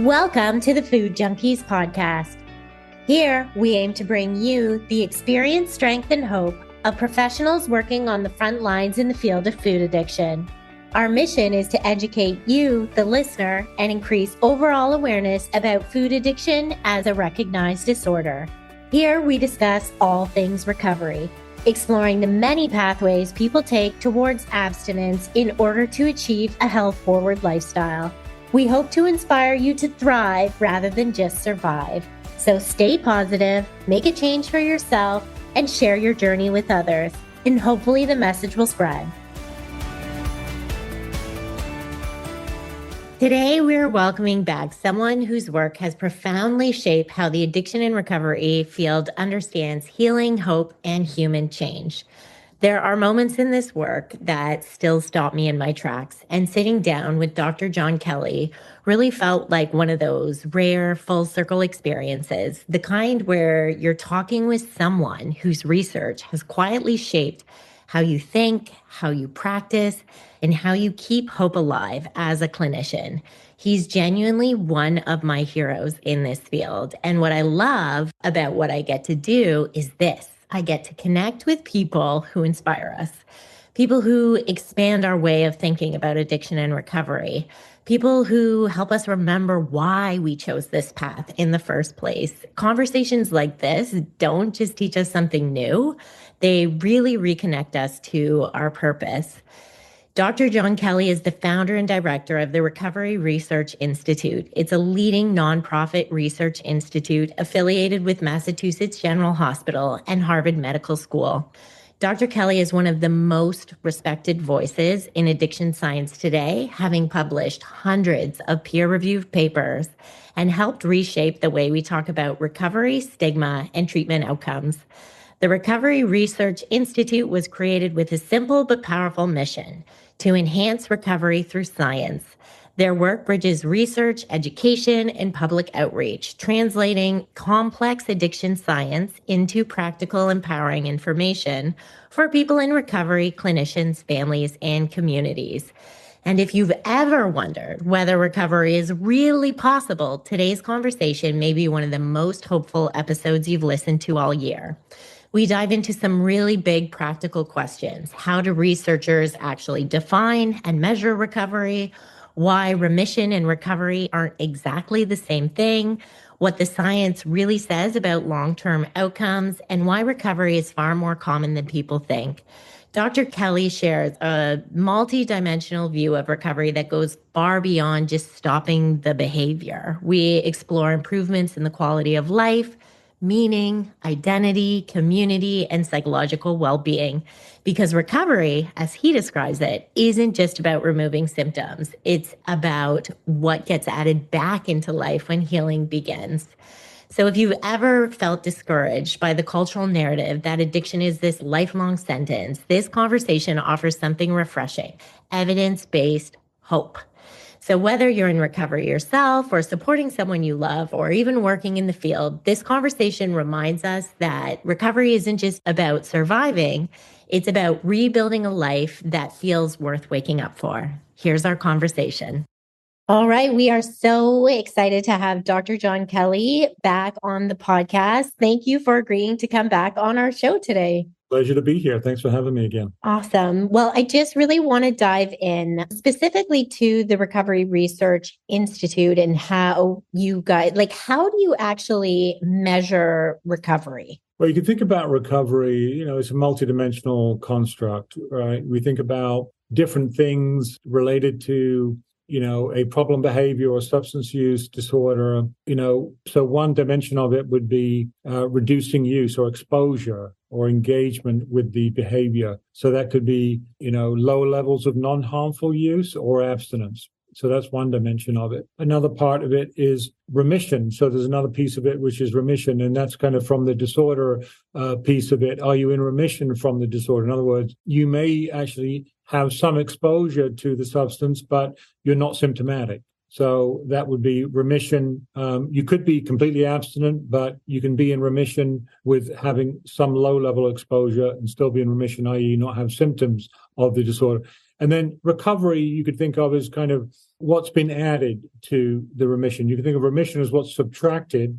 Welcome to the Food Junkies podcast. Here, we aim to bring you the experience, strength, and hope of professionals working on the front lines in the field of food addiction. Our mission is to educate you, the listener, and increase overall awareness about food addiction as a recognized disorder. Here, we discuss all things recovery, exploring the many pathways people take towards abstinence in order to achieve a health-forward lifestyle. We hope to inspire you to thrive rather than just survive. So stay positive, make a change for yourself, and share your journey with others. And hopefully the message will spread. Today, we're welcoming back someone whose work has profoundly shaped how the addiction and recovery field understands healing, hope, and human change. There are moments in this work that still stop me in my tracks, and sitting down with Dr. John Kelly really felt like one of those rare full circle experiences, the kind where you're talking with someone whose research has quietly shaped how you think, how you practice, and how you keep hope alive as a clinician. He's genuinely one of my heroes in this field. And what I love about what I get to do is this. I get to connect with people who inspire us, people who expand our way of thinking about addiction and recovery, people who help us remember why we chose this path in the first place. Conversations like this don't just teach us something new, they really reconnect us to our purpose. Dr. John Kelly is the founder and director of the Recovery Research Institute. It's a leading nonprofit research institute affiliated with Massachusetts General Hospital and Harvard Medical School. Dr. Kelly is one of the most respected voices in addiction science today, having published hundreds of peer-reviewed papers and helped reshape the way we talk about recovery, stigma, and treatment outcomes. The Recovery Research Institute was created with a simple but powerful mission: to enhance recovery through science. Their work bridges research, education, and public outreach, translating complex addiction science into practical, empowering information for people in recovery, clinicians, families, and communities. And if you've ever wondered whether recovery is really possible, today's conversation may be one of the most hopeful episodes you've listened to all year. We dive into some really big practical questions. How do researchers actually define and measure recovery? Why remission and recovery aren't exactly the same thing? What the science really says about long-term outcomes, and why recovery is far more common than people think. Dr. Kelly shares a multi-dimensional view of recovery that goes far beyond just stopping the behavior. We explore improvements in the quality of life, meaning, identity, community, and psychological well-being. Because recovery, as he describes it, isn't just about removing symptoms. It's about what gets added back into life when healing begins. So if you've ever felt discouraged by the cultural narrative that addiction is this lifelong sentence, this conversation offers something refreshing: evidence-based hope. So whether you're in recovery yourself or supporting someone you love or even working in the field, this conversation reminds us that recovery isn't just about surviving, it's about rebuilding a life that feels worth waking up for. Here's our conversation. All right, we are so excited to have Dr. John Kelly back on the podcast. Thank you for agreeing to come back on our show today. Pleasure to be here. Thanks for having me again. Awesome. Well, I just really want to dive in specifically to the Recovery Research Institute and how you guys, how do you actually measure recovery? Well, you can think about recovery, it's a multidimensional construct, right? We think about different things related to a problem behavior or substance use disorder, so one dimension of it would be reducing use or exposure or engagement with the behavior. So that could be, lower levels of non-harmful use or abstinence. So that's one dimension of it. Another part of it is remission. So there's another piece of it, which is remission. And that's kind of from the disorder piece of it. Are you in remission from the disorder? In other words, you may actually have some exposure to the substance, but you're not symptomatic. So that would be remission. You could be completely abstinent, but you can be in remission with having some low level exposure and still be in remission, i.e. not have symptoms of the disorder. And then recovery, you could think of as kind of what's been added to the remission. You can think of remission as what's subtracted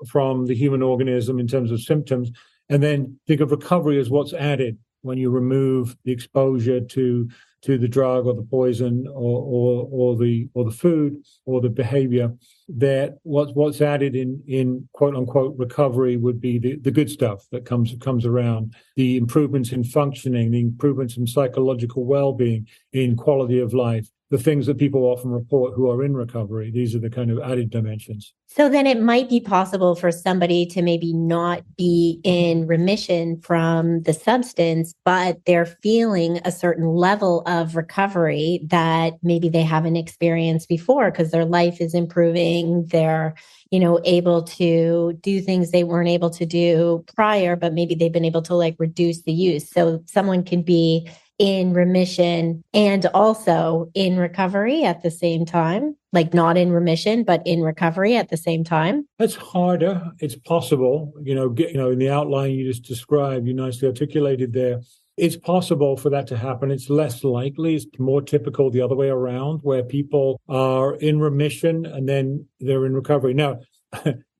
from the human organism in terms of symptoms, and then think of recovery as what's added when you remove the exposure to the drug or the poison or the food or the behavior. That what's added in quote unquote recovery would be the good stuff that comes around, the improvements in functioning, the improvements in psychological well-being, in quality of life, the things that people often report who are in recovery. These are the kind of added dimensions. So then it might be possible for somebody to maybe not be in remission from the substance, but they're feeling a certain level of recovery that maybe they haven't experienced before because their life is improving. They're, able to do things they weren't able to do prior, but maybe they've been able to reduce the use. So someone can be in remission and also in recovery at the same time, like not in remission, but in recovery at the same time? That's harder. It's possible, in the outline you just described, you nicely articulated there. It's possible for that to happen. It's less likely. It's more typical the other way around, where people are in remission and then they're in recovery. Now,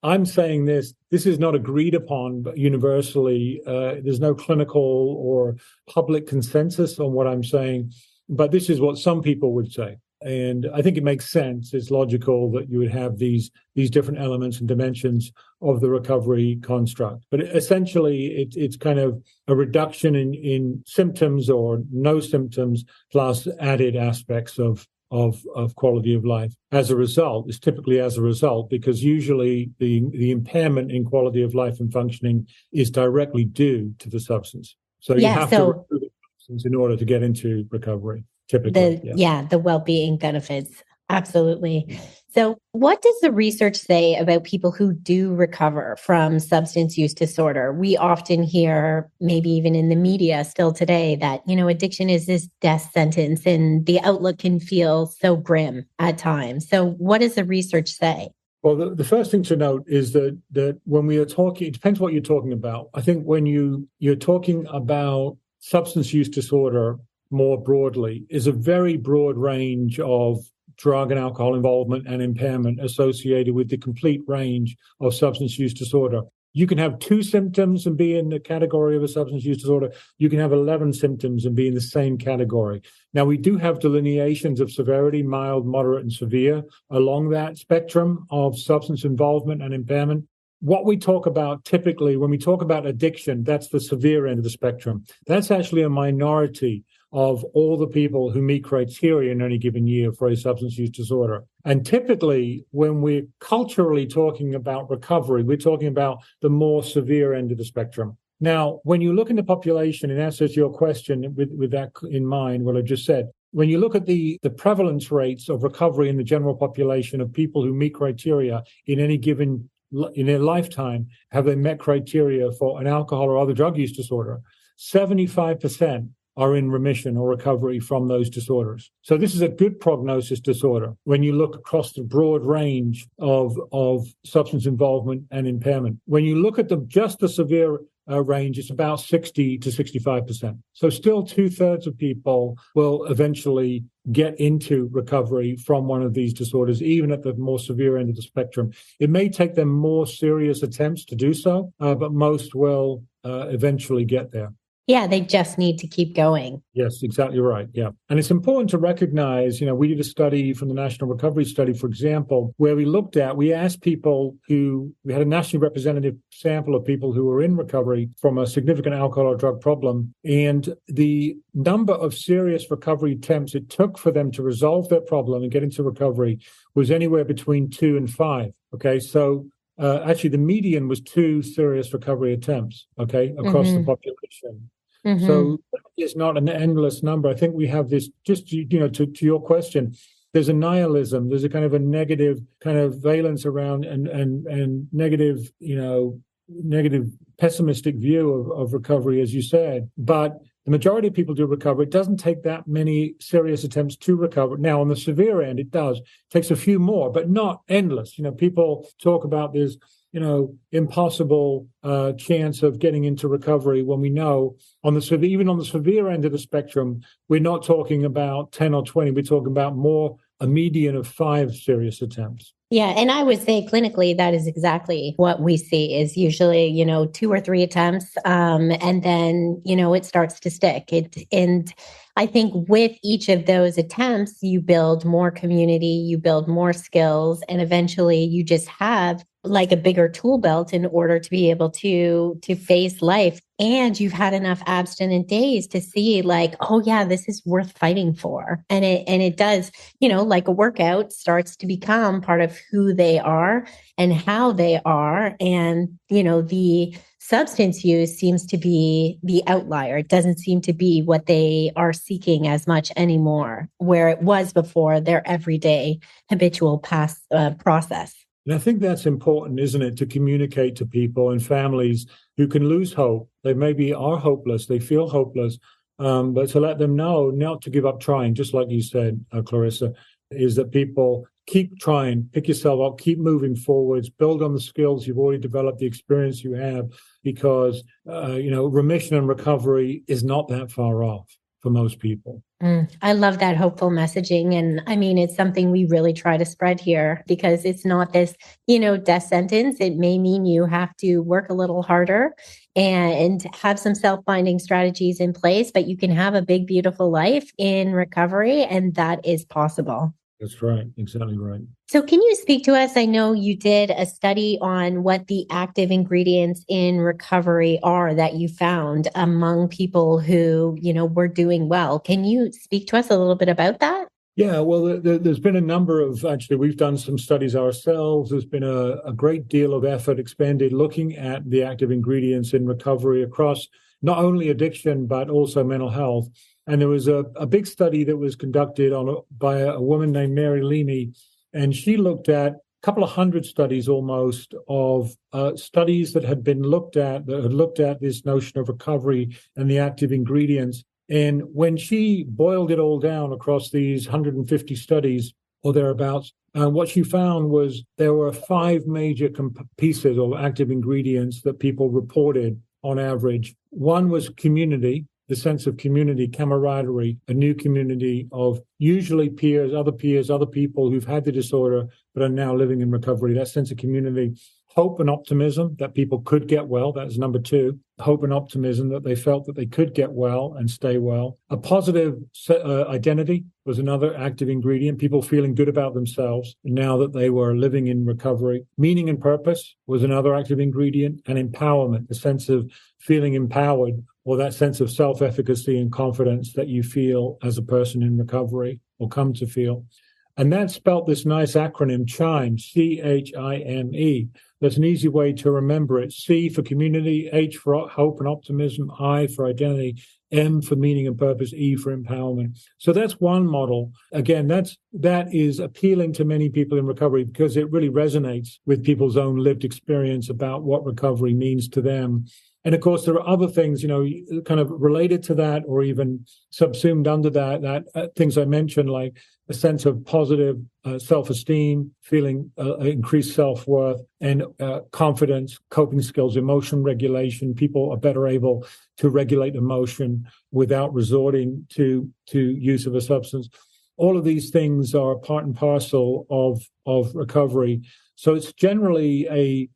I'm saying this is not agreed upon universally. There's no clinical or public consensus on what I'm saying, but this is what some people would say. And I think it makes sense. It's logical that you would have these different elements and dimensions of the recovery construct. But essentially, it's kind of a reduction in symptoms or no symptoms plus added aspects of quality of life. As a result, it's typically as a result, because usually the impairment in quality of life and functioning is directly due to the substance. So you have to remove the substance in order to get into recovery, typically. The well-being benefits. Absolutely. So what does the research say about people who do recover from substance use disorder? We often hear, maybe even in the media still today, that, addiction is this death sentence and the outlook can feel so grim at times. So what does the research say? Well, the first thing to note is that when we are talking, it depends what you're talking about. I think when you're talking about substance use disorder more broadly, is a very broad range of drug and alcohol involvement and impairment associated with the complete range of substance use disorder. You can have 2 symptoms and be in the category of a substance use disorder. You can have 11 symptoms and be in the same category. Now, we do have delineations of severity, mild, moderate, and severe along that spectrum of substance involvement and impairment. What we talk about typically when we talk about addiction, that's the severe end of the spectrum. That's actually a minority of all the people who meet criteria in any given year for a substance use disorder. And typically, when we're culturally talking about recovery, we're talking about the more severe end of the spectrum. Now, when you look in the population, in answer to your question with that in mind, what I just said, when you look at the prevalence rates of recovery in the general population of people who meet criteria in any given in their lifetime, have they met criteria for an alcohol or other drug use disorder, 75% are in remission or recovery from those disorders. So this is a good prognosis disorder when you look across the broad range of substance involvement and impairment. When you look at just the severe range, it's about 60 to 65%. So still 2/3 of people will eventually get into recovery from one of these disorders, even at the more severe end of the spectrum. It may take them more serious attempts to do so, but most will eventually get there. Yeah, they just need to keep going. Yes, exactly right. Yeah. And it's important to recognize, we did a study from the National Recovery Study, for example, where we asked people we had a nationally representative sample of people who were in recovery from a significant alcohol or drug problem. And the number of serious recovery attempts it took for them to resolve their problem and get into recovery was anywhere between 2 and 5. Okay. So actually the median was 2 serious recovery attempts, across the population. Mm-hmm. So it's not an endless number. I think we have this, just, to your question, there's a nihilism, there's a kind of a negative kind of valence around and negative, negative pessimistic view of recovery, as you said. But the majority of people do recover. It doesn't take that many serious attempts to recover. Now, on the severe end, it does. It takes a few more, but not endless. People talk about this impossible chance of getting into recovery when we know even on the severe end of the spectrum, we're not talking about 10 or 20. We're talking about a median of 5 serious attempts. Yeah. And I would say clinically, that is exactly what we see is usually, 2 or 3 attempts. And then, it starts to stick. And I think with each of those attempts, you build more community, you build more skills, and eventually you just have like a bigger tool belt in order to be able to face life. And you've had enough abstinent days to see like, oh yeah, this is worth fighting for. And it does, like a workout starts to become part of who they are and how they are. And, the substance use seems to be the outlier. It doesn't seem to be what they are seeking as much anymore, where it was before their everyday habitual process. And I think that's important, isn't it, to communicate to people and families who can lose hope. They maybe are hopeless, they feel hopeless, but to let them know not to give up trying, just like you said, Clarissa, is that people keep trying, pick yourself up, keep moving forwards, build on the skills you've already developed, the experience you have, because, remission and recovery is not that far off for most people. I love that hopeful messaging. And I mean, it's something we really try to spread here because it's not this, death sentence. It may mean you have to work a little harder and have some self-binding strategies in place, but you can have a big, beautiful life in recovery, and that is possible. That's right. Exactly right. So can you speak to us? I know you did a study on what the active ingredients in recovery are that you found among people who, were doing well. Can you speak to us a little bit about that? Yeah, well, there's been a number of, actually, we've done some studies ourselves. There's been a great deal of effort expended looking at the active ingredients in recovery across not only addiction, but also mental health. And there was a big study that was conducted by a woman named Mary Leamy, and she looked at a couple of hundred studies almost of studies that had looked at this notion of recovery and the active ingredients. And when she boiled it all down across these 150 studies or thereabouts, what she found was there were 5 major pieces of active ingredients that people reported on average. One was community, the sense of community, camaraderie, a new community of usually peers, other people who've had the disorder but are now living in recovery. That sense of community. Hope and optimism that people could get well. That's number 2. Hope and optimism that they felt that they could get well and stay well. A positive identity was another active ingredient. People feeling good about themselves now that they were living in recovery. Meaning and purpose was another active ingredient. And empowerment, the sense of feeling empowered, or that sense of self-efficacy and confidence that you feel as a person in recovery or come to feel. And that spelt this nice acronym, CHIME, CHIME. That's an easy way to remember it. C for community, H for hope and optimism, I for identity, M for meaning and purpose, E for empowerment. So that's one model. Again, that is appealing to many people in recovery because it really resonates with people's own lived experience about what recovery means to them. And of course, there are other things, kind of related to that or even subsumed under that things I mentioned, like a sense of positive self-esteem, feeling increased self-worth and confidence, coping skills, emotion regulation. People are better able to regulate emotion without resorting to use of a substance. All of these things are part and parcel of recovery. So it's generally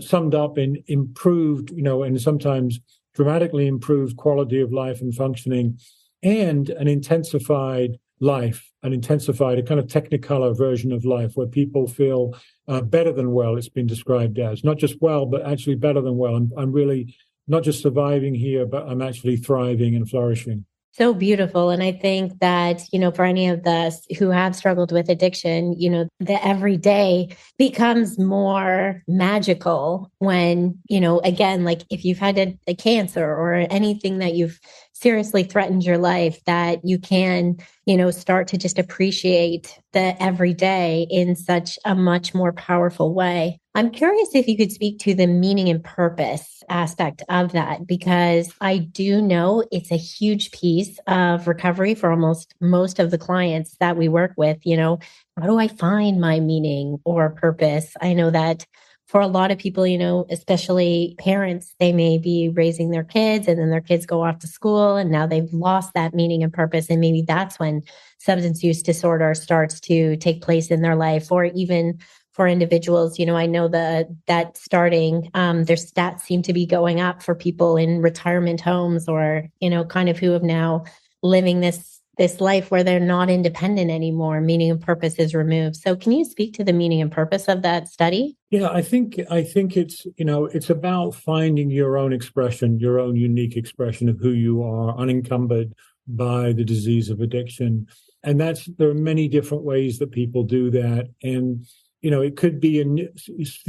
summed up in improved, and sometimes dramatically improved quality of life and functioning, and an intensified life, a kind of technicolor version of life where people feel better than well, it's been described as. Not just well, but actually better than well. I'm really not just surviving here, but I'm actually thriving and flourishing. So beautiful. And I think that, for any of us who have struggled with addiction, the everyday becomes more magical when, again, like if you've had a cancer or anything that you've seriously threatened your life, that you can, start to just appreciate the everyday in such a much more powerful way. I'm curious if you could speak to the meaning and purpose aspect of that, because I do know it's a huge piece of recovery for almost most of the clients that we work with. How do I find my meaning or purpose? I know that for a lot of people, especially parents, they may be raising their kids and then their kids go off to school and now they've lost that meaning and purpose. And maybe that's when substance use disorder starts to take place in their life. Or even for individuals, I know that starting, their stats seem to be going up for people in retirement homes, or, kind of who have now living this life where they're not independent anymore. Meaning and purpose is removed. So can you speak to the meaning and purpose of that study? Yeah, I think it's, it's about finding your own expression, your own unique expression of who you are, unencumbered by the disease of addiction. And there are many different ways that people do that. And, it could be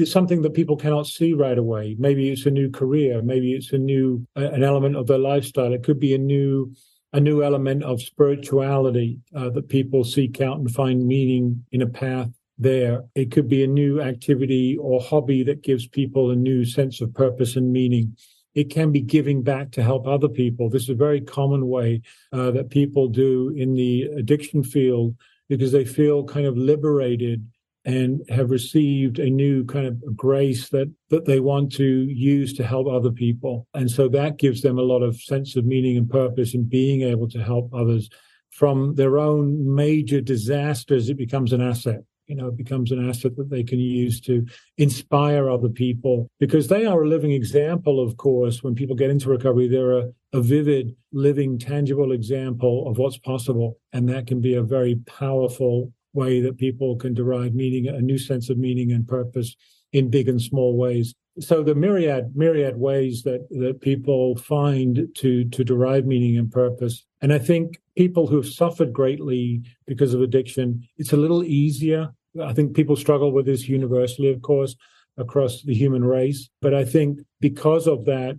something that people cannot see right away. Maybe it's a new career. Maybe it's an element of their lifestyle. It could be a new element of spirituality that people seek out and find meaning in a path there. It could be a new activity or hobby that gives people a new sense of purpose and meaning. It can be giving back to help other people. This is a very common way that people do in the addiction field, because they feel kind of liberated and have received a new kind of grace that they want to use to help other people. And so that gives them a lot of sense of meaning and purpose in being able to help others. From their own major disasters, it becomes an asset. It becomes an asset that they can use to inspire other people, because they are a living example, of course. When people get into recovery, they're a vivid, living, tangible example of what's possible. And that can be a very powerful way that people can derive meaning, a new sense of meaning and purpose in big and small ways. So the myriad ways that people find to derive meaning and purpose. And I think people who have suffered greatly because of addiction, it's a little easier. I think people struggle with this universally, of course, across the human race. But I think because of that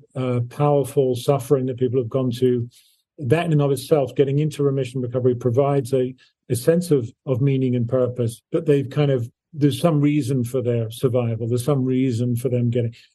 powerful suffering that people have gone to, that in and of itself, getting into remission recovery provides a sense of meaning and purpose, that there's some reason for their survival. There's some reason for them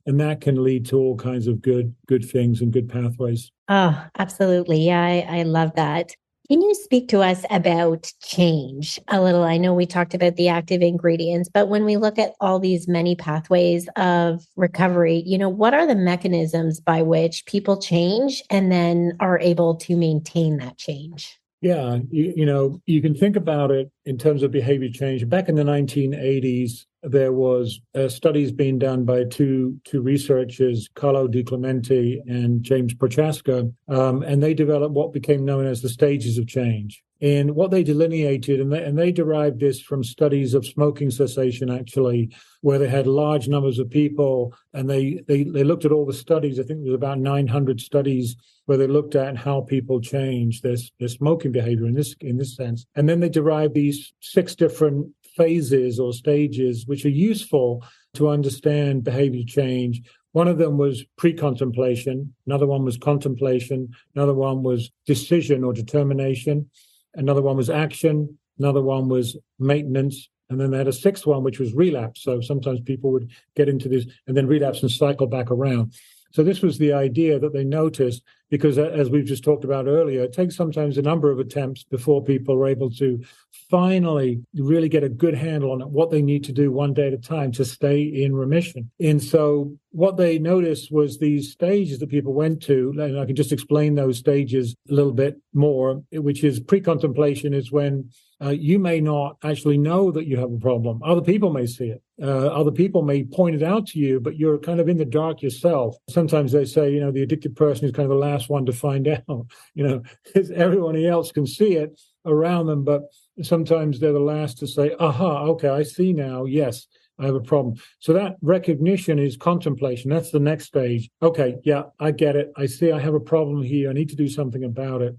and that can lead to all kinds of good things and good pathways. Oh, absolutely. Yeah, I love that. Can you speak to us about change a little? I know we talked about the active ingredients, but when we look at all these many pathways of recovery, what are the mechanisms by which people change and then are able to maintain that change? Yeah, you can think about it in terms of behavior change. Back in the 1980s, there was studies being done by two researchers, Carlo Di Clemente and James Prochaska, and they developed what became known as the stages of change. And what they delineated, and they derived this from studies of smoking cessation, actually, where they had large numbers of people, and they looked at all the studies. I think there was about 900 studies where they looked at how people change their smoking behavior in this sense. And then they derived these 6 different phases or stages, which are useful to understand behavior change. One of them was pre-contemplation. Another one was contemplation. Another one was decision or determination. Another one was action. Another one was maintenance. And then they had a 6th one, which was relapse. So sometimes people would get into this and then relapse and cycle back around. So this was the idea that they noticed, because as we've just talked about earlier, it takes sometimes a number of attempts before people are able to finally really get a good handle on what they need to do one day at a time to stay in remission. And so what they noticed was these stages that people went to, and I can just explain those stages a little bit more, which is pre-contemplation is when you may not actually know that you have a problem. Other people may see it. Other people may point it out to you, but you're kind of in the dark yourself. Sometimes they say, the addicted person is kind of the last one to find out, because everyone else can see it around them, but sometimes they're the last to say, aha, okay, I see now. Yes, I have a problem. So that recognition is contemplation. That's the next stage. Okay, yeah, I get it. I see I have a problem here. I need to do something about it.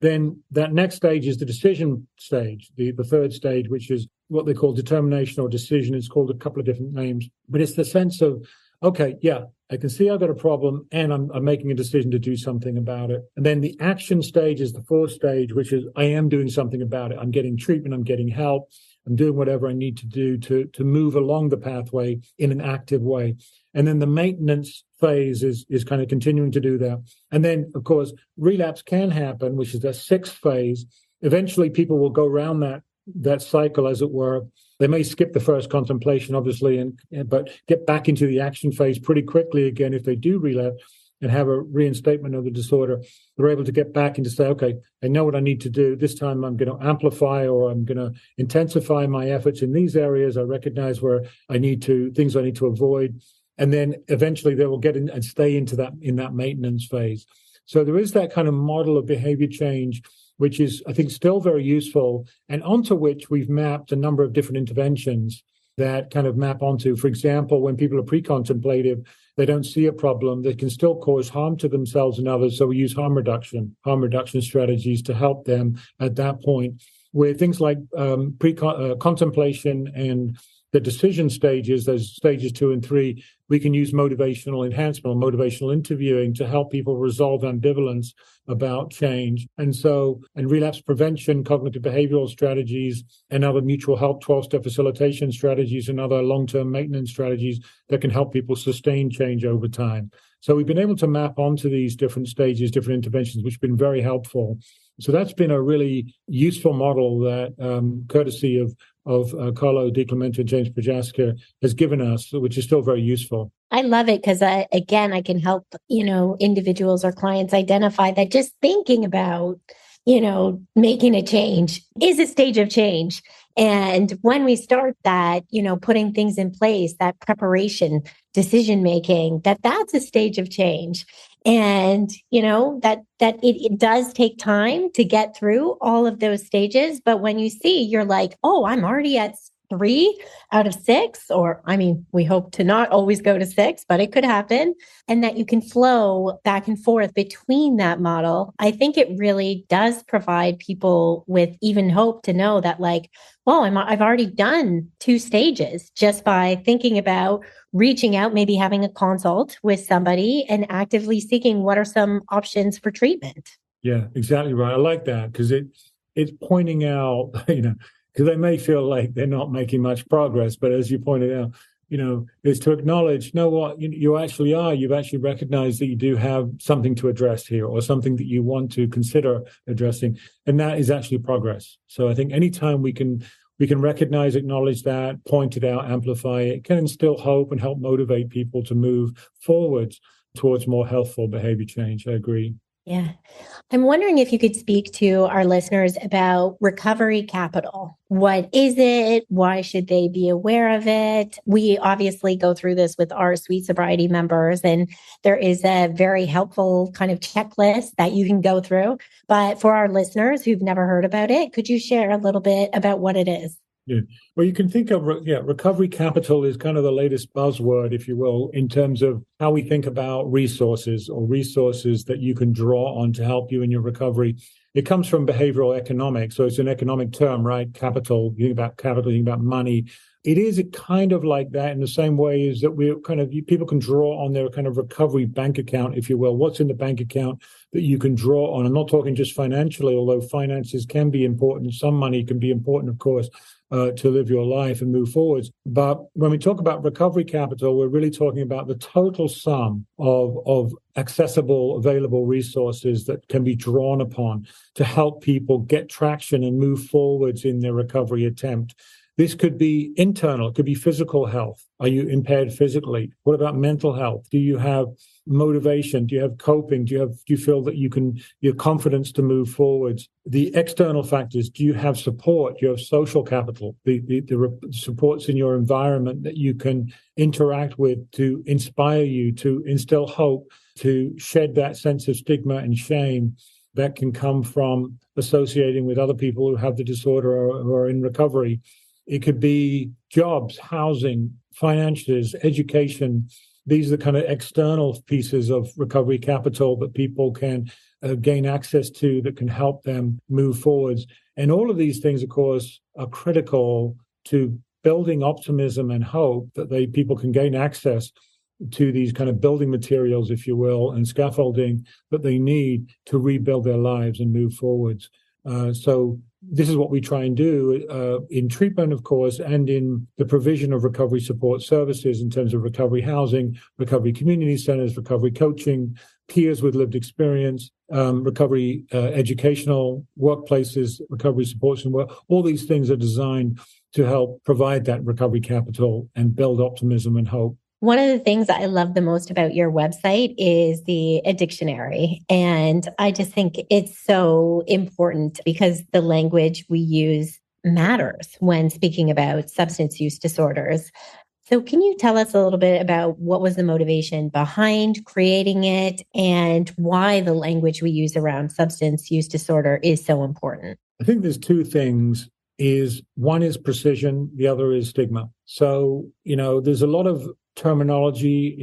Then that next stage is the decision stage, the 3rd stage, which is what they call determination or decision. It's called a couple of different names, but it's the sense of, okay, yeah, I can see I've got a problem, and I'm making a decision to do something about it. And then the action stage is the fourth stage, which is I am doing something about it. I'm getting treatment, I'm getting help, I'm doing whatever I need to do to move along the pathway in an active way. And then the maintenance phase is kind of continuing to do that. And then, of course, relapse can happen, which is the sixth phase. Eventually, people will go around that cycle, as it were. They may skip the first contemplation, obviously, but get back into the action phase pretty quickly again if they do relapse and have a reinstatement of the disorder. They're able to get back and to say, okay, I know what I need to do. This time I'm going to amplify, or I'm going to intensify my efforts in these areas. I recognize where things I need to avoid. And then eventually they will get in and stay in that maintenance phase. So there is that kind of model of behavior change, which is, I think, still very useful, and onto which we've mapped a number of different interventions that kind of map onto. For example, when people are pre-contemplative, they don't see a problem, they can still cause harm to themselves and others. So we use harm reduction strategies to help them at that point, where things like contemplation and the decision stages, those stages 2 and 3, we can use motivational enhancement or motivational interviewing to help people resolve ambivalence about change. And relapse prevention, cognitive behavioral strategies, and other mutual help 12-step facilitation strategies, and other long-term maintenance strategies that can help people sustain change over time. So we've been able to map onto these different stages, different interventions, which have been very helpful. So that's been a really useful model that, courtesy of Carlo Di Clemente and James Projaska, has given us, which is still very useful. I love it because, I can help, individuals or clients identify that just thinking about, making a change is a stage of change. And when we start that, putting things in place, that preparation, decision making, that's a stage of change. And, that it does take time to get through all of those stages. But when you see, you're like, oh, I'm already at 3 out of 6, or we hope to not always go to 6, but it could happen. And that you can flow back and forth between that model. I think it really does provide people with even hope to know that, like, well, I've already done 2 stages just by thinking about reaching out, maybe having a consult with somebody and actively seeking what are some options for treatment. Yeah, exactly right. I like that because it's pointing out, because they may feel like they're not making much progress, but as you pointed out, is to acknowledge, you actually are. You've actually recognized that you do have something to address here, or something that you want to consider addressing, and that is actually progress. So I think anytime we can recognize, acknowledge that, point it out, amplify it, can instill hope and help motivate people to move forward towards more healthful behavior change. I agree. Yeah. I'm wondering if you could speak to our listeners about recovery capital. What is it? Why should they be aware of it? We obviously go through this with our Sweet Sobriety members, and there is a very helpful kind of checklist that you can go through. But for our listeners who've never heard about it, could you share a little bit about what it is? Yeah. Well, you can think of, recovery capital is kind of the latest buzzword, if you will, in terms of how we think about resources, or resources that you can draw on to help you in your recovery. It comes from behavioral economics. So it's an economic term, right? Capital, you think about money. It is kind of like that in the same way as that people can draw on their kind of recovery bank account, if you will. What's in the bank account that you can draw on? I'm not talking just financially, although finances can be important. Some money can be important, of course, to live your life and move forwards. But when we talk about recovery capital, we're really talking about the total sum of accessible, available resources that can be drawn upon to help people get traction and move forwards in their recovery attempt. This could be internal. It could be physical health. Are you impaired physically? What about mental health? Do you have motivation? Do you have coping? Do you feel that your confidence to move forwards? The external factors. Do you have support? Do you have social capital? The supports in your environment that you can interact with to inspire you, to instill hope, to shed that sense of stigma and shame that can come from associating with other people who have the disorder or who are in recovery. It could be jobs, housing, finances, education. These are the kind of external pieces of recovery capital that people can gain access to, that can help them move forwards. And all of these things, of course, are critical to building optimism and hope that people can gain access to these kind of building materials, if you will, and scaffolding that they need to rebuild their lives and move forwards. So this is what we try and do in treatment, of course, and in the provision of recovery support services in terms of recovery housing, recovery community centers, recovery coaching, peers with lived experience, recovery educational workplaces, recovery supports and work. All these things are designed to help provide that recovery capital and build optimism and hope. One of the things I love the most about your website is the addictionary. And I just think it's so important because the language we use matters when speaking about substance use disorders. So can you tell us a little bit about what was the motivation behind creating it and why the language we use around substance use disorder is so important? I think there's two things. One is precision, the other is stigma. So, there's a lot of terminology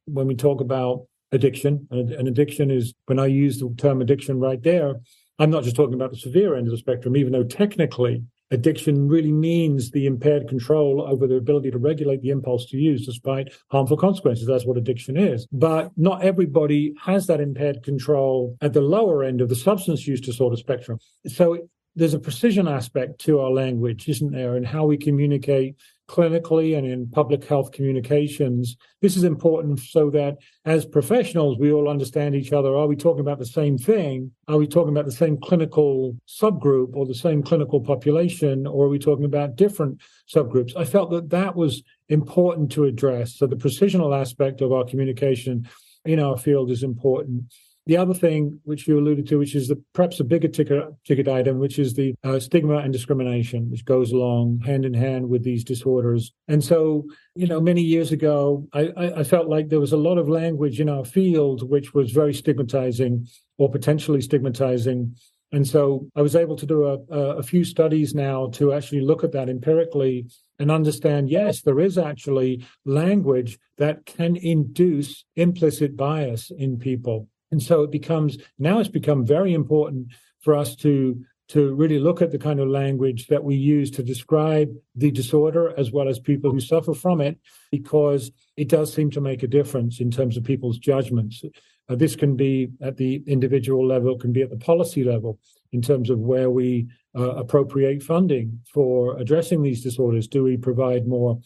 when we talk about addiction. And addiction is, when I use the term addiction right there, I'm not just talking about the severe end of the spectrum, even though technically addiction really means the impaired control over the ability to regulate the impulse to use despite harmful consequences. That's what addiction is. But not everybody has that impaired control at the lower end of the substance use disorder spectrum. So there's a precision aspect to our language, isn't there, and how we communicate clinically and in public health communications. This is important so that as professionals, we all understand each other. Are we talking about the same thing? Are we talking about the same clinical subgroup or the same clinical population, or are we talking about different subgroups? I felt that was important to address. So the precisional aspect of our communication in our field is important. The other thing, which you alluded to, which is perhaps a bigger ticket item, which is the stigma and discrimination, which goes along hand in hand with these disorders. And so, many years ago, I felt like there was a lot of language in our field which was very stigmatizing or potentially stigmatizing. And so I was able to do a few studies now to actually look at that empirically and understand, yes, there is actually language that can induce implicit bias in people. And so it's become very important for us to really look at the kind of language that we use to describe the disorder as well as people who suffer from it, because it does seem to make a difference in terms of people's judgments. This can be at the individual level, it can be at the policy level in terms of where we appropriate funding for addressing these disorders. Do we provide more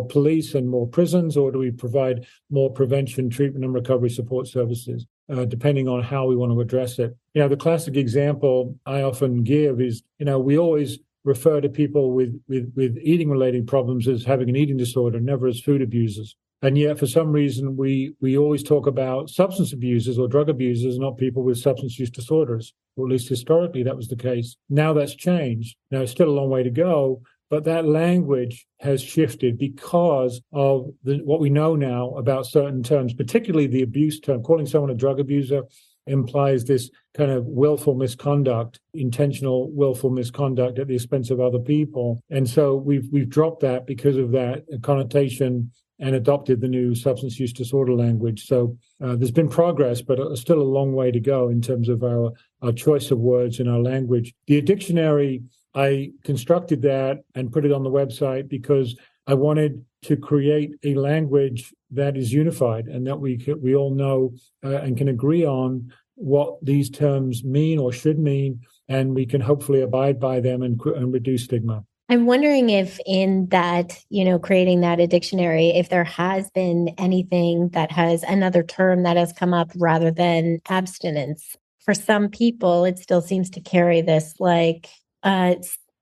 police and more prisons, or do we provide more prevention, treatment, and recovery support services, depending on how we want to address it? The classic example I often give is, we always refer to people with eating-related problems as having an eating disorder, never as food abusers. And yet, for some reason, we always talk about substance abusers or drug abusers, not people with substance use disorders, or at least historically that was the case. Now that's changed. Now, it's still a long way to go, but that language has shifted because of what we know now about certain terms, particularly the abuse term. Calling someone a drug abuser implies this kind of willful misconduct, intentional willful misconduct at the expense of other people. And so we've dropped that because of that connotation and adopted the new substance use disorder language. So there's been progress, but still a long way to go in terms of our choice of words in our language. The Addictionary, I constructed that and put it on the website because I wanted to create a language that is unified and that we all know and can agree on what these terms mean or should mean, and we can hopefully abide by them and reduce stigma. I'm wondering if in that, creating that dictionary, if there has been anything that has another term that has come up rather than abstinence. For some people, it still seems to carry this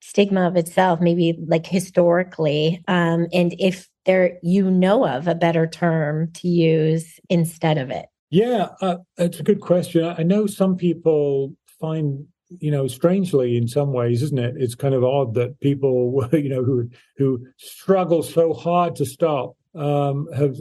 stigma of itself, maybe historically. And if there, of a better term to use instead of it. Yeah, it's a good question. I know some people find, strangely in some ways, isn't it? It's kind of odd that people, who struggle so hard to stop, have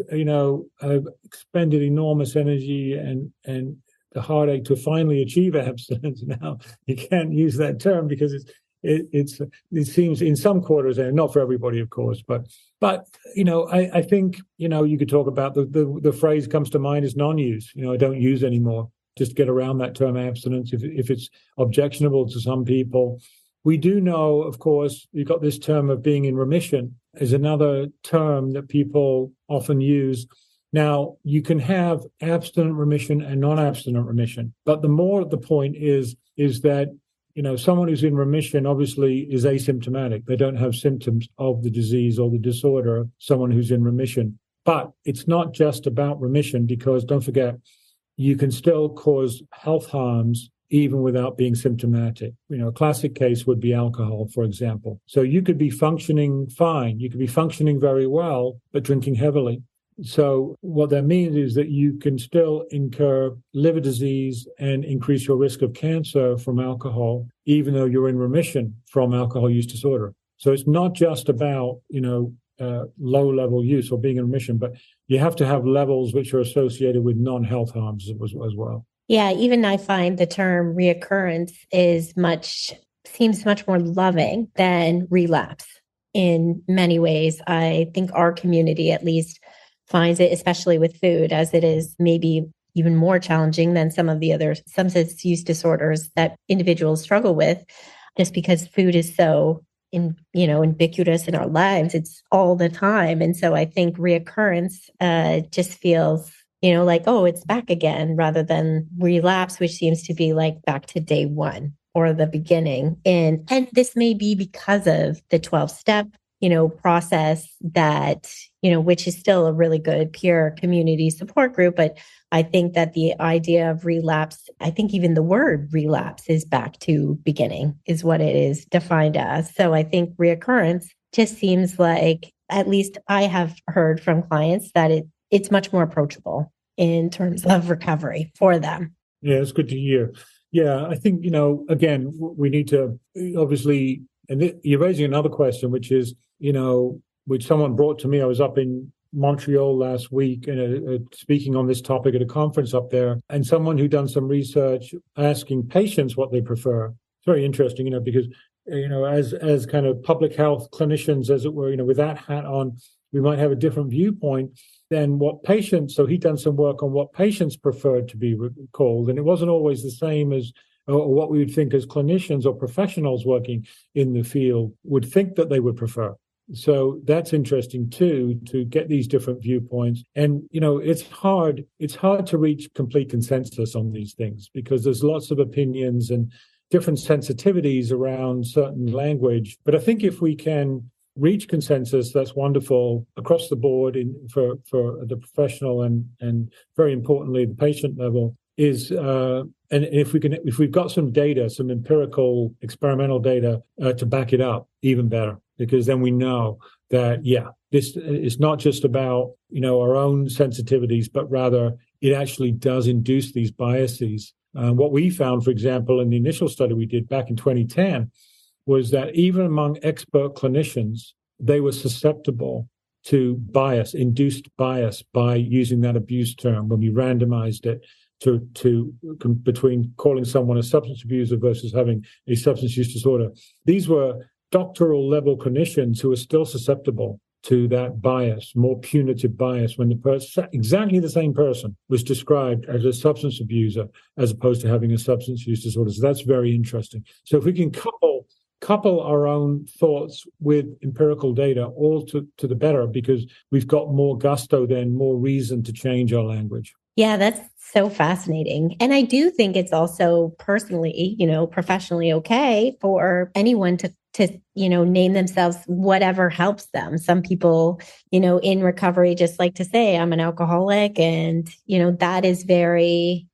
expended enormous energy and the heartache to finally achieve abstinence. Now you can't use that term because it seems in some quarters, and not for everybody, of course, but I think you could talk about the phrase comes to mind is non-use. I don't use anymore. Just get around that term abstinence if it's objectionable to some people. We do know, of course, you've got this term of being in remission is another term that people often use. Now, you can have abstinent remission and non-abstinent remission, but the point is that someone who's in remission obviously is asymptomatic. They don't have symptoms of the disease or the disorder, someone who's in remission. But it's not just about remission, because don't forget, you can still cause health harms even without being symptomatic. A classic case would be alcohol, for example. So you could be functioning fine. You could be functioning very well, but drinking heavily. So what that means is that you can still incur liver disease and increase your risk of cancer from alcohol, even though you're in remission from alcohol use disorder. So it's not just about, low-level use or being in remission, but you have to have levels which are associated with non-health harms as well. Yeah, even I find the term reoccurrence seems much more loving than relapse in many ways. I think our community at least finds it, especially with food, as it is maybe even more challenging than some of the other substance use disorders that individuals struggle with, just because food is so ubiquitous in our lives. It's all the time. And so I think reoccurrence just feels like, oh, it's back again, rather than relapse, which seems to be like back to day one or the beginning. And this may be because of the 12-step, process that, which is still a really good peer community support group. But I think that the idea of relapse, I think even the word relapse is back to beginning is what it is defined as. So I think reoccurrence just seems like, at least I have heard from clients, that it's much more approachable in terms of recovery for them. Yeah, it's good to hear. Yeah, I think, again, we need to obviously, and you're raising another question, which is, which someone brought to me. I was up in Montreal last week and speaking on this topic at a conference up there, and someone who'd done some research asking patients what they prefer. It's very interesting, because, as kind of public health clinicians, as it were, with that hat on, we might have a different viewpoint than what patients. So he'd done some work on what patients preferred to be called, and it wasn't always the same as or what we would think as clinicians or professionals working in the field would think that they would prefer. So that's interesting too, to get these different viewpoints. And, it's hard to reach complete consensus on these things, because there's lots of opinions and different sensitivities around certain language. But I think if we can reach consensus, that's wonderful across the board for the professional and very importantly, the patient level is, and if we've got some data, some empirical experimental data to back it up, even better, because then we know that, this is not just about, our own sensitivities, but rather it actually does induce these biases. What we found, for example, in the initial study we did back in 2010, was that even among expert clinicians, they were susceptible to bias, induced bias, by using that abuse term when we randomized it to between calling someone a substance abuser versus having a substance use disorder. These were doctoral level clinicians who are still susceptible to that bias, more punitive bias, when exactly the same person was described as a substance abuser as opposed to having a substance use disorder. So that's very interesting. So if we can couple our own thoughts with empirical data, all to the better, because we've got more gusto then, more reason to change our language. Yeah, that's so fascinating. And I do think it's also personally, professionally okay for anyone to name themselves whatever helps them. Some people, in recovery just like to say, I'm an alcoholic, and, that is very,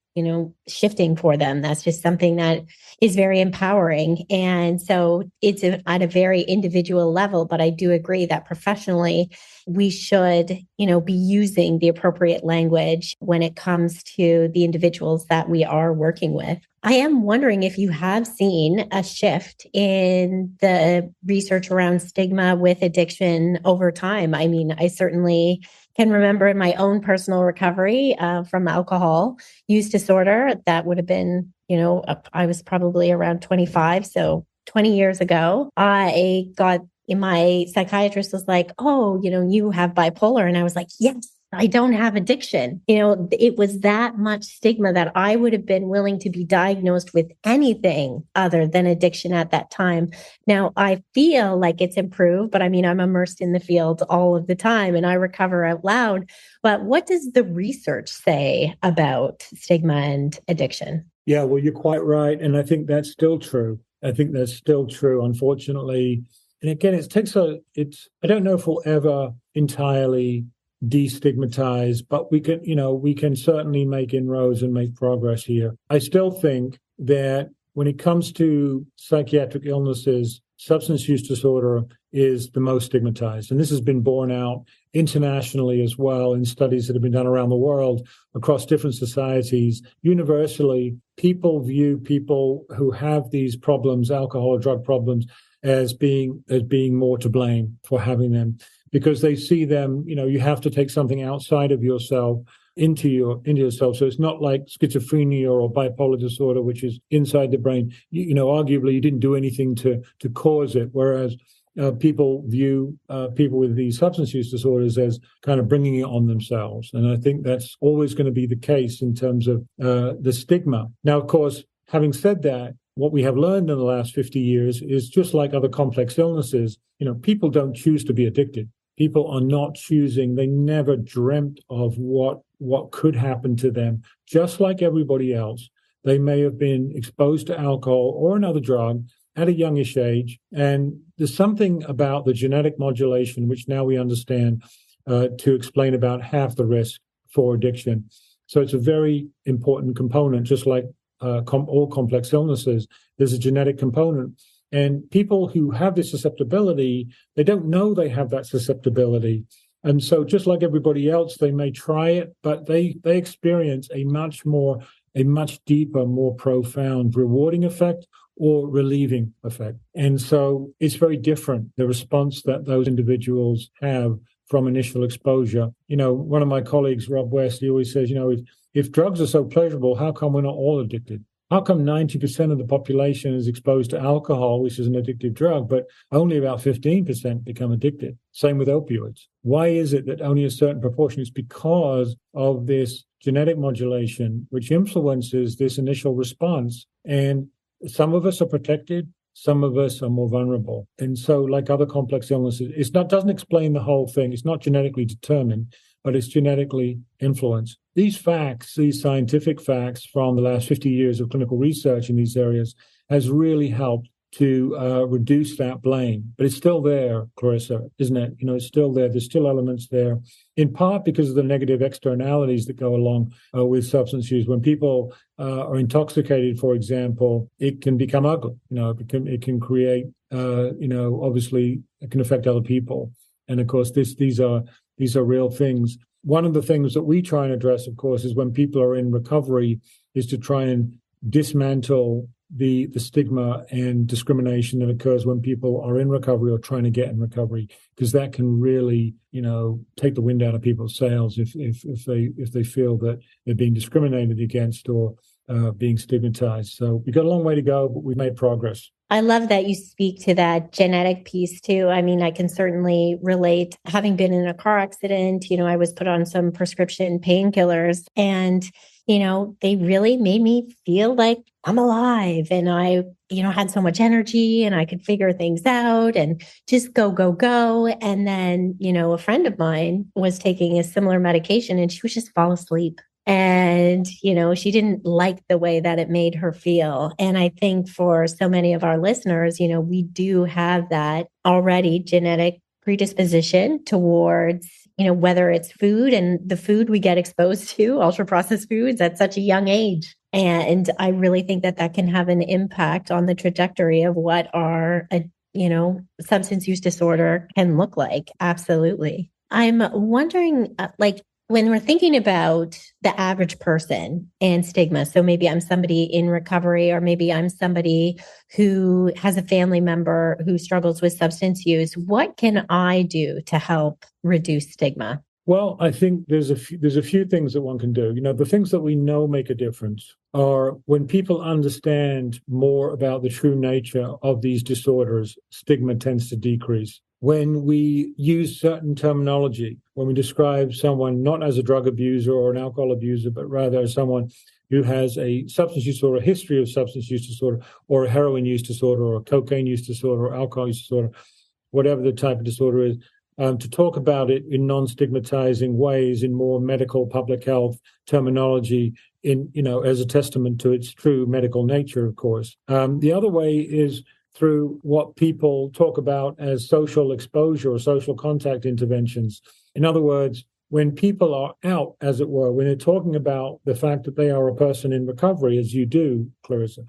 shifting for them. That's just something that is very empowering. And so it's at a very individual level, but I do agree that professionally, we should, be using the appropriate language when it comes to the individuals that we are working with. I am wondering if you have seen a shift in the research around stigma with addiction over time. I mean, I certainly can remember in my own personal recovery from alcohol use disorder. That would have been, I was probably around 25. So 20 years ago, my psychiatrist was like, oh, you have bipolar. And I was like, yes, I don't have addiction. It was that much stigma that I would have been willing to be diagnosed with anything other than addiction at that time. Now, I feel like it's improved, but I mean, I'm immersed in the field all of the time and I recover out loud. But what does the research say about stigma and addiction? Yeah, well, you're quite right. And I think that's still true. Unfortunately. And again, I don't know if we'll ever entirely destigmatize, but we can certainly make inroads and make progress here. I still think that when it comes to psychiatric illnesses, substance use disorder is the most stigmatized. And this has been borne out internationally as well in studies that have been done around the world across different societies. Universally, people view people who have these problems, alcohol or drug problems, as being more to blame for having them, because they see them, you have to take something outside of yourself into yourself. So it's not like schizophrenia or bipolar disorder, which is inside the brain. Arguably you didn't do anything to cause it, whereas people view people with these substance use disorders as kind of bringing it on themselves. And I think that's always going to be the case in terms of the stigma. Now, of course, having said that, what we have learned in the last 50 years is just like other complex illnesses, people don't choose to be addicted. People are not choosing. They never dreamt of what could happen to them. Just like everybody else, they may have been exposed to alcohol or another drug at a youngish age. And there's something about the genetic modulation, which now we understand to explain about half the risk for addiction. So it's a very important component, just like all complex illnesses. There's a genetic component. And people who have this susceptibility, they don't know they have that susceptibility. And so just like everybody else, they may try it, but they experience a much deeper, more profound rewarding effect or relieving effect. And so it's very different, the response that those individuals have from initial exposure. One of my colleagues, Rob West, he always says, if drugs are so pleasurable, how come we're not all addicted? How come 90% of the population is exposed to alcohol, which is an addictive drug, but only about 15% become addicted? Same with opioids. Why is it that only a certain proportion? It's because of this genetic modulation, which influences this initial response. And some of us are protected, some of us are more vulnerable. And so, like other complex illnesses, doesn't explain the whole thing. It's not genetically determined, but it's genetically influenced. These facts, these scientific facts from the last 50 years of clinical research in these areas has really helped to reduce that blame. But it's still there, Clarissa, isn't it? It's still there. There's still elements there, in part because of the negative externalities that go along with substance use. When people are intoxicated, for example, it can become ugly. It can create, obviously it can affect other people. And of course, these are real things. One of the things that we try and address, of course, is when people are in recovery, is to try and dismantle the stigma and discrimination that occurs when people are in recovery or trying to get in recovery, because that can really, take the wind out of people's sails if they feel that they're being discriminated against or being stigmatized. So we've got a long way to go, but we've made progress. I love that you speak to that genetic piece too. I mean, I can certainly relate. Having been in a car accident, I was put on some prescription painkillers and, they really made me feel like I'm alive and I, had so much energy and I could figure things out and just go, go, go. And then, a friend of mine was taking a similar medication and she would just fall asleep. And, she didn't like the way that it made her feel. And I think for so many of our listeners, we do have that already genetic predisposition towards, whether it's food and the food we get exposed to, ultra processed foods at such a young age. And I really think that can have an impact on the trajectory of what our, substance use disorder can look like. Absolutely. I'm wondering, when we're thinking about the average person and stigma, so maybe I'm somebody in recovery, or maybe I'm somebody who has a family member who struggles with substance use, what can I do to help reduce stigma? Well, I think there's a few things that one can do. The things that we know make a difference are when people understand more about the true nature of these disorders, stigma tends to decrease. when we use certain terminology, when we describe someone not as a drug abuser or an alcohol abuser, but rather as someone who has a substance use disorder, a history of substance use disorder, or a heroin use disorder, or a cocaine use disorder, or alcohol use disorder, whatever the type of disorder is, to talk about it in non-stigmatizing ways, in more medical public health terminology, as a testament to its true medical nature, of course. The other way is through what people talk about as social exposure or social contact interventions. In other words, when people are out, as it were, when they're talking about the fact that they are a person in recovery, as you do, Clarissa,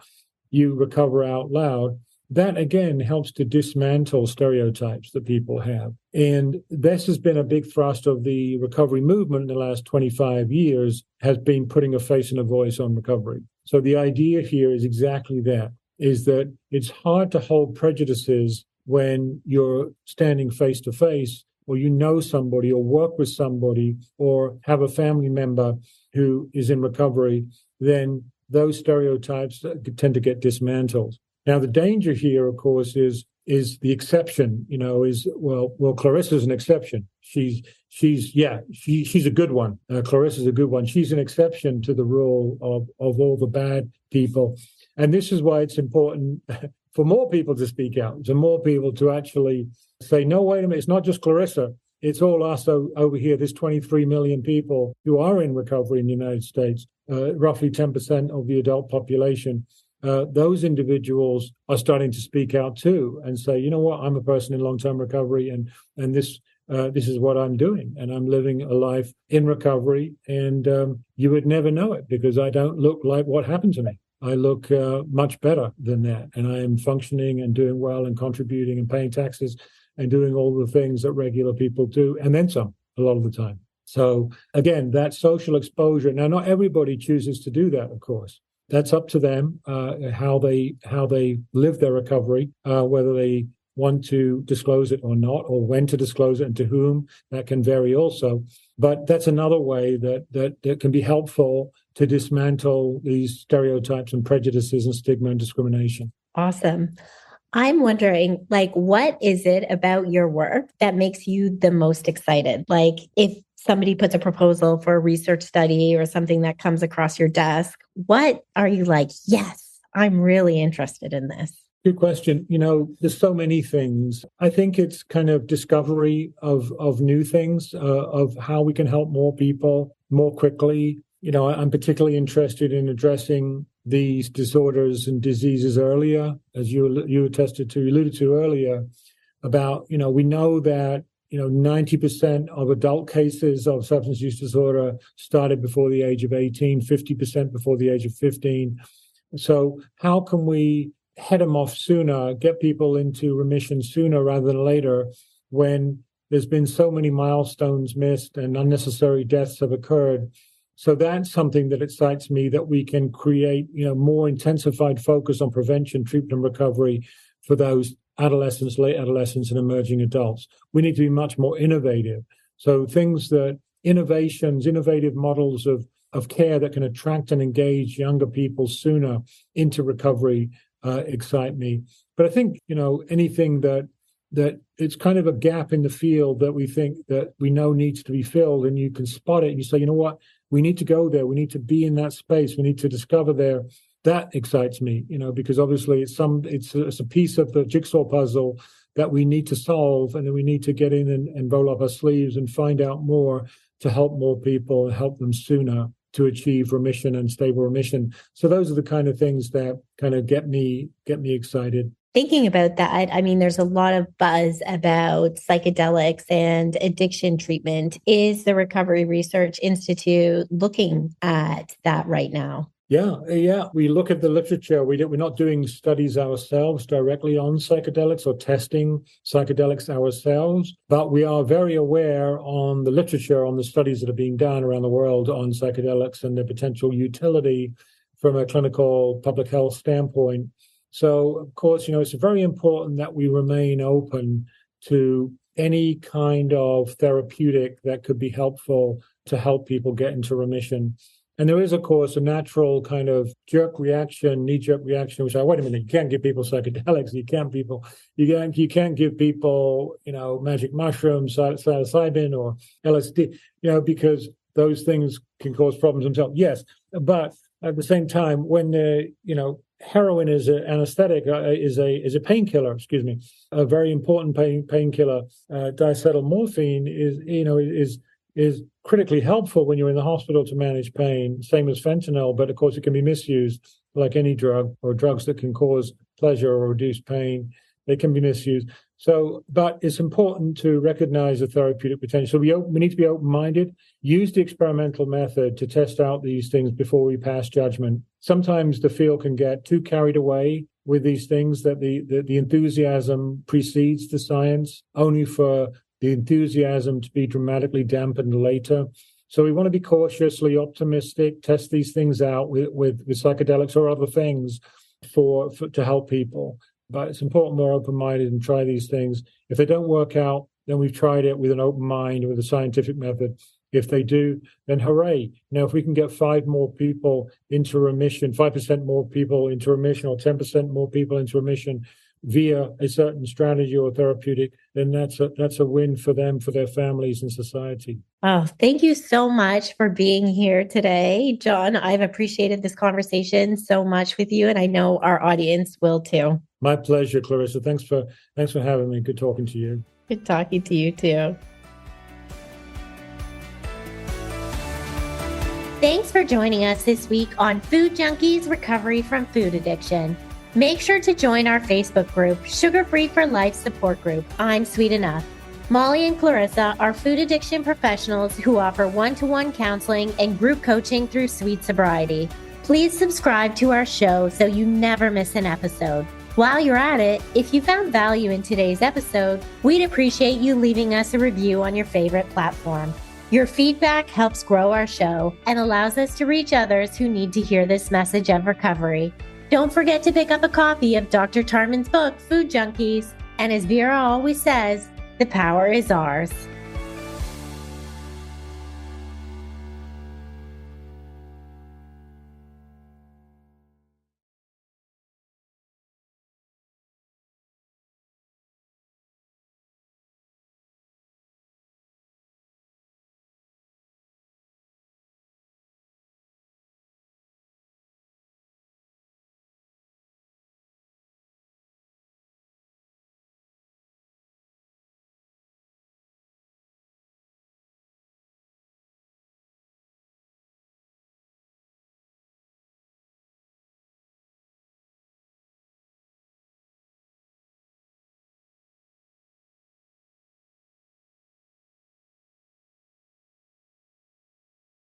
you recover out loud, that again helps to dismantle stereotypes that people have. And this has been a big thrust of the recovery movement in the last 25 years, has been putting a face and a voice on recovery. So the idea here is exactly that, is that it's hard to hold prejudices when you're standing face to face, or you know somebody, or work with somebody, or have a family member who is in recovery. Then those stereotypes tend to get dismantled. Now, the danger here, of course, is the exception. Clarissa's an exception. She's a good one. Clarissa's a good one. She's an exception to the rule of all the bad people. And this is why it's important for more people to speak out, to more people to actually say, no, wait a minute, it's not just Clarissa. It's all us over here, there's 23 million people who are in recovery in the United States, roughly 10% of the adult population. Those individuals are starting to speak out too and say, you know what, I'm a person in long-term recovery, and this is what I'm doing, and I'm living a life in recovery, and you would never know it because I don't look like what happened to me. I look much better than that, and I am functioning and doing well and contributing and paying taxes and doing all the things that regular people do, and then some a lot of the time. So again, that social exposure. Now, not everybody chooses to do that, of course. That's up to them, how they live their recovery, whether they want to disclose it or not, or when to disclose it and to whom. That can vary also. But that's another way that can be helpful to dismantle these stereotypes and prejudices and stigma and discrimination. Awesome. I'm wondering, what is it about your work that makes you the most excited? Like, if somebody puts a proposal for a research study or something that comes across your desk, what are you like, yes, I'm really interested in this? Good question. There's so many things. I think it's kind of discovery of new things, of how we can help more people more quickly. I'm particularly interested in addressing these disorders and diseases earlier, as you alluded to earlier, about, we know that 90% of adult cases of substance use disorder started before the age of 18, 50% before the age of 15. So how can we head them off sooner, get people into remission sooner rather than later, when there's been so many milestones missed and unnecessary deaths have occurred? So that's something that excites me, that we can create, more intensified focus on prevention, treatment, and recovery for those adolescents, late adolescents, and emerging adults. We need to be much more innovative. So innovative models of care that can attract and engage younger people sooner into recovery excite me. But I think, anything that it's kind of a gap in the field that we think that we know needs to be filled, and you can spot it and you say, you know what, we need to go there. We need to be in that space. We need to discover there. That excites me, because obviously it's a piece of the jigsaw puzzle that we need to solve, and then we need to get in and roll up our sleeves and find out more to help more people and help them sooner to achieve remission and stable remission. So those are the kind of things that kind of get me excited. Thinking about that, there's a lot of buzz about psychedelics and addiction treatment. Is the Recovery Research Institute looking at that right now? Yeah. We look at the literature. We're not doing studies ourselves directly on psychedelics or testing psychedelics ourselves, but we are very aware on the literature, on the studies that are being done around the world on psychedelics and their potential utility from a clinical public health standpoint. So, of course, it's very important that we remain open to any kind of therapeutic that could be helpful to help people get into remission. And there is, of course, a natural kind of knee-jerk reaction, which wait a minute, you can't give people psychedelics, you can't give people, magic mushrooms, psilocybin or LSD, because those things can cause problems themselves. Yes, but at the same time, when heroin is an anesthetic, is a painkiller. Excuse me, a very important painkiller. Diacetylmorphine is critically helpful when you're in the hospital to manage pain. Same as fentanyl, but of course it can be misused, like any drug or drugs that can cause pleasure or reduce pain. They can be misused. So, but it's important to recognize the therapeutic potential. We need to be open-minded, use the experimental method to test out these things before we pass judgment. Sometimes the field can get too carried away with these things, that the enthusiasm precedes the science, only for the enthusiasm to be dramatically dampened later. So we want to be cautiously optimistic, test these things out with psychedelics or other things to help people. But it's important we're open-minded and try these things. If they don't work out, then we've tried it with an open mind, with a scientific method. If they do, then hooray. Now, if we can get 5% more people into remission, or 10% more people into remission via a certain strategy or therapeutic, then that's a win for them, for their families and society. Oh, thank you so much for being here today, John. I've appreciated this conversation so much with you, and I know our audience will too. My pleasure, Clarissa. Thanks for having me. Good talking to you. Good talking to you too. Thanks for joining us this week on Food Junkies Recovery from Food Addiction. Make sure to join our Facebook group, Sugar Free for Life Support Group. I'm Sweet Enough. Molly and Clarissa are food addiction professionals who offer one-to-one counseling and group coaching through Sweet Sobriety. Please subscribe to our show so you never miss an episode. While you're at it, if you found value in today's episode, we'd appreciate you leaving us a review on your favorite platform. Your feedback helps grow our show and allows us to reach others who need to hear this message of recovery. Don't forget to pick up a copy of Dr. Tarman's book, Food Junkies. And as Vera always says, the power is ours.